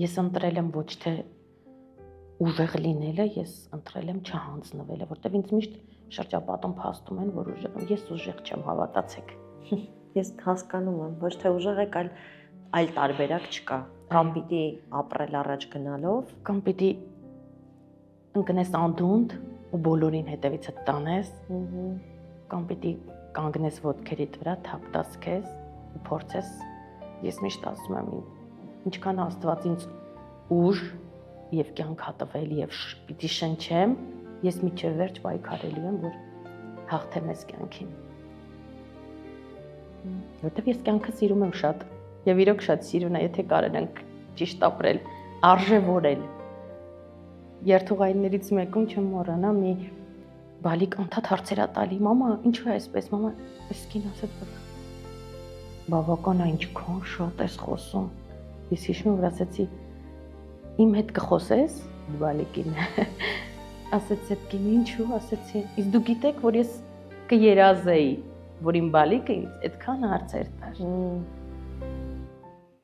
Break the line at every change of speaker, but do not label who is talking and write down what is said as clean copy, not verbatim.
Ես ընտրել եմ ոչ թե ուժեղ լինելը, ես ընտրել եմ չհանձնվելը, որտեղ ինձ միշտ շրջապատում փաստում են, որ ես ուժեղ չեմ, հավատացեք։
Ես հասկանում եմ, ոչ թե ուժեղ եք, այլ տարբերակ չկա։ Կամ պիտի ապրել առաջ գնալով,
կամ պիտի ընկնես անդունդ ու բոլորին հետևիցդ տանես, կամ պիտի կանգնես ոտքերիդ վրա, թափտաս քեզ ու փորձես։ Ես միշտ ասում եմ, ինչքան Աստված ինձ ուժ եւ կյանք հատվել եւ պիտի շնչեմ, ես միջև վերջ պայքարելու եմ, որ հաղթեմ այս կյանքին։ Որտեւ ես կյանքը սիրում եմ շատ եւ իրոք շատ սիրուն է, եթե կարողանանք ճիշտ ապրել, արժևորել։ Երթուղայիններից մեկում չեմ մոռանա, մի բալիկ անդադ հարցեր ա տալի. «Մամա, ինչու է այսպես, մամա»։ Այս կին ասաց, որ բավական է, ինչքան շատ ես խոսում։ Ես հիշում եմ, որ ասացի. «Իմ հետ կխոսես»։ Բալիկին ասաց այդ կինը, ինչու, ասացի. «Իսկ դու գիտեք, որ ես կերազեի, որ իմ բալիկը ինձ այդքան հարցեր տար»։